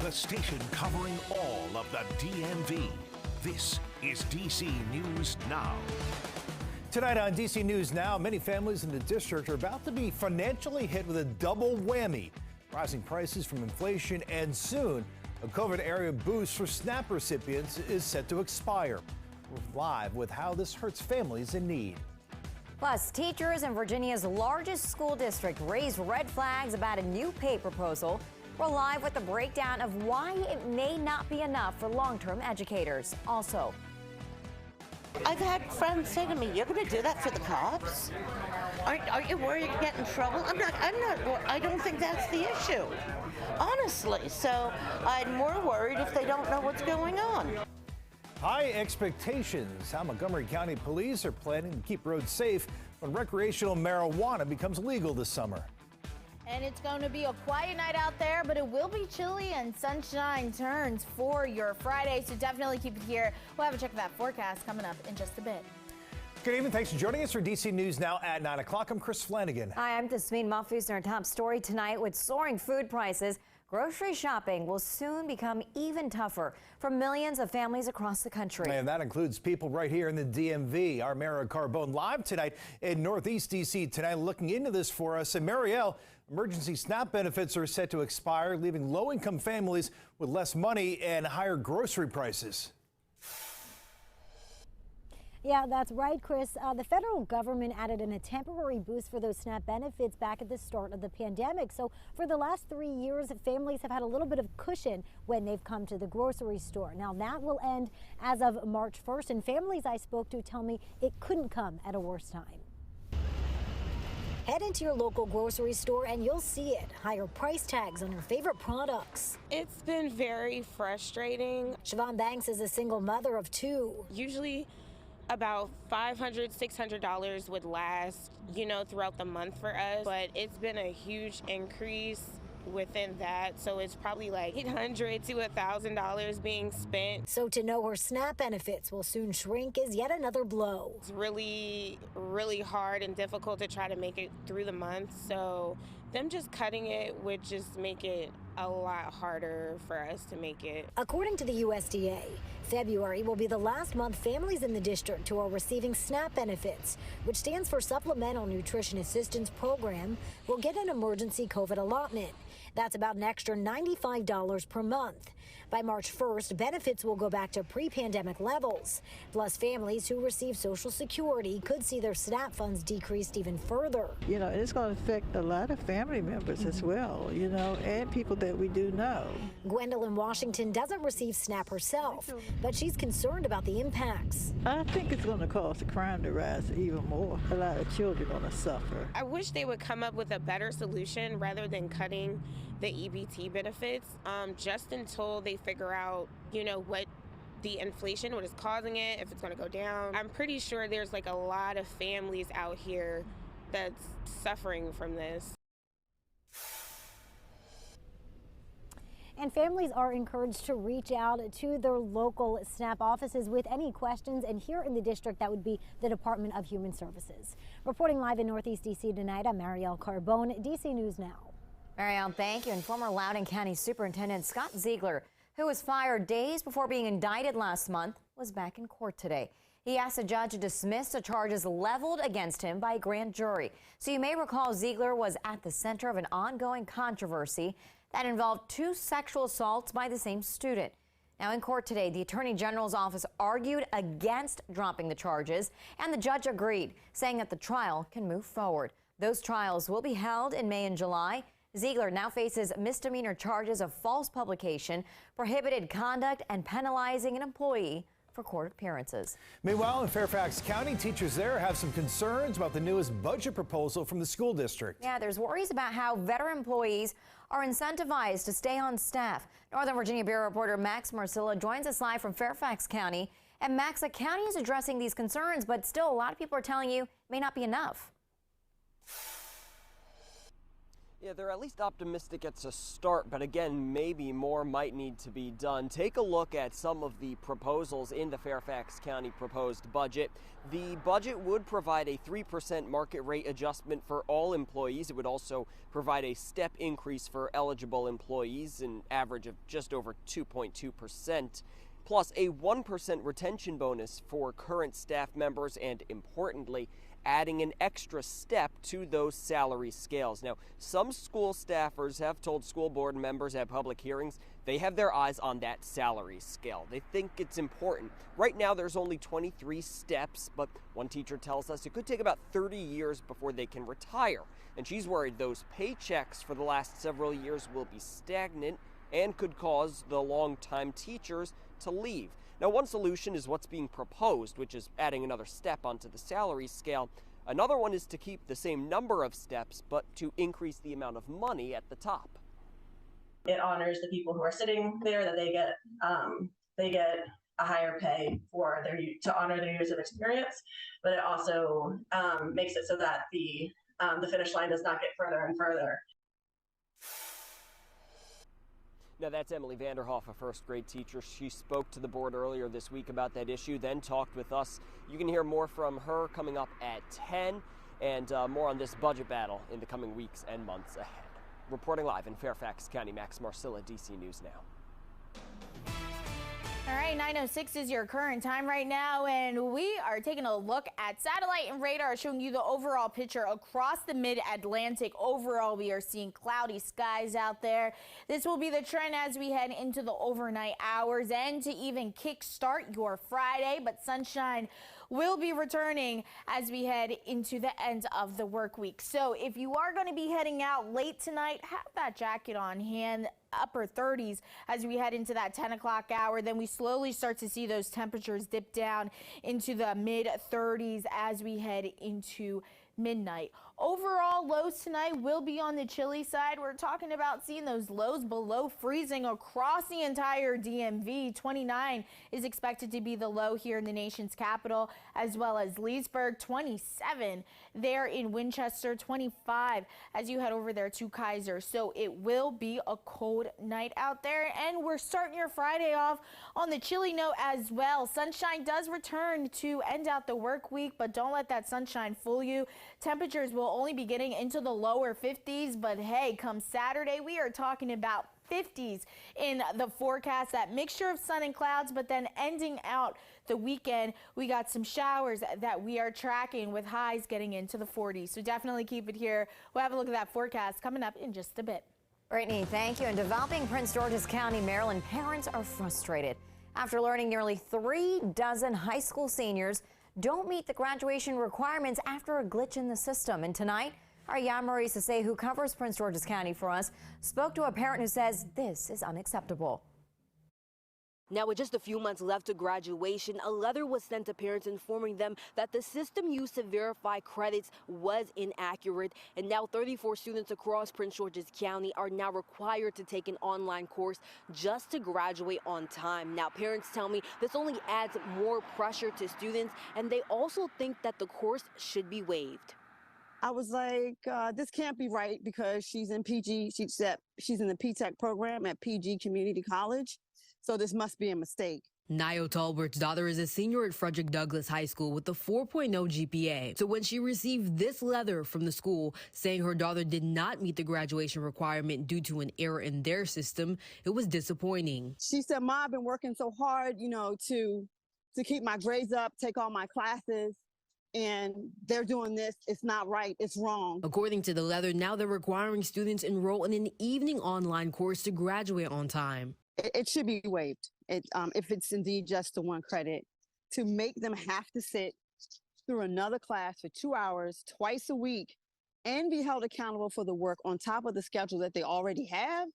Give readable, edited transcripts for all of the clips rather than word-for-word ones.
the station covering all of the DMV. This is DC News Now. Tonight on DC News Now, many families in the district are about to be financially hit with a double whammy. Rising prices from inflation and soon a COVID-era boost for SNAP recipients is set to expire. We're live with how this hurts families in need. Plus, teachers in Virginia's largest school district raised red flags about a new pay proposal. We're live with a breakdown of why it may not be enough for long-term educators. Also, I've had friends say to me, "You're going to do that for the cops? Aren't you worried you get in trouble?" I don't think that's the issue, honestly. So I'm more worried if they don't know what's going on. High expectations. How Montgomery County Police are planning to keep roads safe when recreational marijuana becomes legal this summer. And it's going to be a quiet night out there, but it will be chilly and sunshine turns for your Friday. So definitely keep it here. We'll have a check of that forecast coming up in just a bit. Good evening. Thanks for joining us for DC News Now at 9 o'clock. I'm Chris Flanagan. Hi, I'm Tasmeen Mahfouz. Our top story tonight: with soaring food prices, grocery shopping will soon become even tougher for millions of families across the country. And that includes people right here in the DMV. Our Marielle Carbone live tonight in Northeast DC tonight, looking into this for us. And Marielle, emergency SNAP benefits are set to expire, leaving low-income families with less money and higher grocery prices. Yeah, that's right, Chris. The federal government added in a temporary boost for those SNAP benefits back at the start of the pandemic. So for the last 3 years, families have had a little bit of cushion when they've come to the grocery store. Now that will end as of March 1st, and families I spoke to tell me it couldn't come at a worse time. Head into your local grocery store and you'll see it. Higher price tags on your favorite products. It's been very frustrating. Siobhan Banks is a single mother of two. Usually about $500, $600 would last, throughout the month for us. But it's been a huge increase within that. So it's probably like $800 to $1,000 being spent. So to know her SNAP benefits will soon shrink is yet another blow. It's really, really hard and difficult to try to make it through the month. So them just cutting it would just make it a lot harder for us to make it. According to the USDA, February will be the last month families in the district who are receiving SNAP benefits, which stands for Supplemental Nutrition Assistance Program, will get an emergency COVID allotment. That's about an extra $95 per month. By March 1st, benefits will go back to pre-pandemic levels. Plus, families who receive Social Security could see their SNAP funds decreased even further. It's going to affect a lot of family members as well, and people that we do know. Gwendolyn Washington doesn't receive SNAP herself, but she's concerned about the impacts. I think it's going to cause the crime to rise even more. A lot of children are going to suffer. I wish they would come up with a better solution rather than cutting the EBT benefits, just until they figure out, what the inflation, what is causing it, if it's going to go down. I'm pretty sure there's a lot of families out here that's suffering from this. And families are encouraged to reach out to their local SNAP offices with any questions. And here in the district, that would be the Department of Human Services. Reporting live in Northeast DC tonight, I'm Marielle Carbone, DC News Now. Marielle, thank you. And former Loudoun County Superintendent Scott Ziegler, who was fired days before being indicted last month, was back in court today. He asked the judge to dismiss the charges leveled against him by a grand jury. So you may recall Ziegler was at the center of an ongoing controversy that involved 2 sexual assaults by the same student. Now in court today, the Attorney General's office argued against dropping the charges, and the judge agreed, saying that the trial can move forward. Those trials will be held in May and July. Ziegler now faces misdemeanor charges of false publication, prohibited conduct, and penalizing an employee for court appearances. Meanwhile, in Fairfax County, teachers there have some concerns about the newest budget proposal from the school district. Yeah, there's worries about how veteran employees are incentivized to stay on staff. Northern Virginia Bureau reporter Max Marcilla joins us live from Fairfax County. And Max, the county is addressing these concerns, but still a lot of people are telling you it may not be enough. Yeah, they're at least optimistic it's a start, but again, maybe more might need to be done. Take a look at some of the proposals in the Fairfax County proposed budget. The budget would provide a 3% market rate adjustment for all employees. It would also provide a step increase for eligible employees, an average of just over 2.2%. Plus a 1% retention bonus for current staff members, and importantly, adding an extra step to those salary scales. Now, some school staffers have told school board members at public hearings they have their eyes on that salary scale. They think it's important. Right now, there's only 23 steps, but one teacher tells us it could take about 30 years before they can retire. And she's worried those paychecks for the last several years will be stagnant and could cause the longtime teachers to leave. Now, one solution is what's being proposed, which is adding another step onto the salary scale. Another one is to keep the same number of steps, but to increase the amount of money at the top. It honors the people who are sitting there, that they get a higher pay for to honor their years of experience, but it also makes it so that the finish line does not get further and further. Now, that's Emily Vanderhoff, a first grade teacher. She spoke to the board earlier this week about that issue, then talked with us. You can hear more from her coming up at 10, and more on this budget battle in the coming weeks and months ahead. Reporting live in Fairfax County, Max Marcilla, DC News Now. All right, 9:06 is your current time right now, and we are taking a look at satellite and radar, showing you the overall picture across the mid-Atlantic. Overall, we are seeing cloudy skies out there. This will be the trend as we head into the overnight hours and to even kickstart your Friday, but sunshine will be returning as we head into the end of the work week. So if you are going to be heading out late tonight, have that jacket on hand. Upper 30s as we head into that 10 o'clock hour. Then we slowly start to see those temperatures dip down into the mid 30s as we head into midnight. Overall, lows tonight will be on the chilly side. We're talking about seeing those lows below freezing across the entire DMV. 29 is expected to be the low here in the nation's capital, as well as Leesburg. 27 there in Winchester. 25 as you head over there to Kaiser. So it will be a cold night out there, and we're starting your Friday off on the chilly note as well. Sunshine does return to end out the work week, but don't let that sunshine fool you. Temperatures will only be getting into the lower 50s, but hey, come Saturday, we are talking about 50s in the forecast. That mixture of sun and clouds, but then ending out the weekend, we got some showers that we are tracking with highs getting into the 40s. So definitely keep it here. We'll have a look at that forecast coming up in just a bit. Brittany, thank you. In developing Prince George's County, Maryland, parents are frustrated after learning nearly 36 high school seniors don't meet the graduation requirements after a glitch in the system. And tonight, our Yamari Sase, who covers Prince George's County for us, spoke to a parent who says this is unacceptable. Now, with just a few months left to graduation, a letter was sent to parents informing them that the system used to verify credits was inaccurate. And now 34 students across Prince George's County are now required to take an online course just to graduate on time. Now, parents tell me this only adds more pressure to students, and they also think that the course should be waived. I was like, this can't be right, because she's in PG, she's in the P-Tech program at PG Community College. So this must be a mistake. Nio Talbert's daughter is a senior at Frederick Douglass High School with a 4.0 GPA. So when she received this letter from the school saying her daughter did not meet the graduation requirement due to an error in their system, it was disappointing. She said, "Mom, I've been working so hard, to keep my grades up, take all my classes, and they're doing this. It's not right. It's wrong." According to the letter, now they're requiring students enroll in an evening online course to graduate on time. It should be waived if it's indeed just the one credit. To make them have to sit through another class for 2 hours twice a week and be held accountable for the work on top of the schedule that they already have,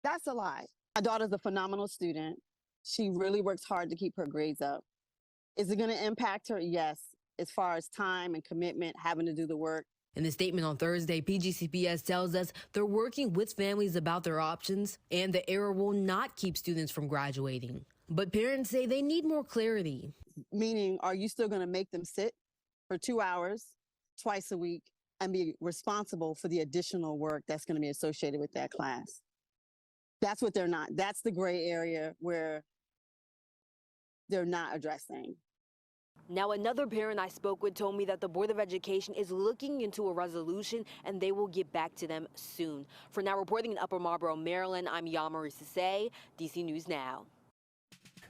that's a lie. My daughter's a phenomenal student. She really works hard to keep her grades up. Is it going to impact her? Yes, as far as time and commitment, having to do the work. In the statement on Thursday, PGCPS tells us they're working with families about their options, and the error will not keep students from graduating. But parents say they need more clarity. Meaning, are you still going to make them sit for 2 hours twice a week and be responsible for the additional work that's going to be associated with that class. That's what they're not. That's the gray area where they're not addressing. Now, another parent I spoke with told me that the Board of Education is looking into a resolution and they will get back to them soon. For now, reporting in Upper Marlboro, Maryland, I'm Yamarie Sase, DC News Now.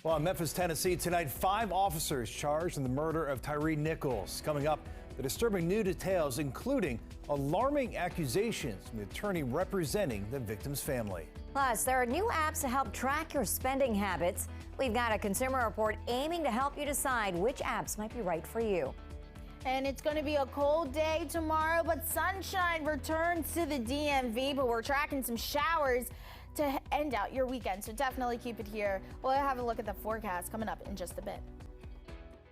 Well, in Memphis, Tennessee, tonight, 5 officers charged in the murder of Tyree Nichols. Coming up, the disturbing new details, including alarming accusations from the attorney representing the victim's family. Plus, there are new apps to help track your spending habits. We've got a consumer report aiming to help you decide which apps might be right for you. And it's going to be a cold day tomorrow, but sunshine returns to the DMV, but we're tracking some showers to end out your weekend, so definitely keep it here. We'll have a look at the forecast coming up in just a bit.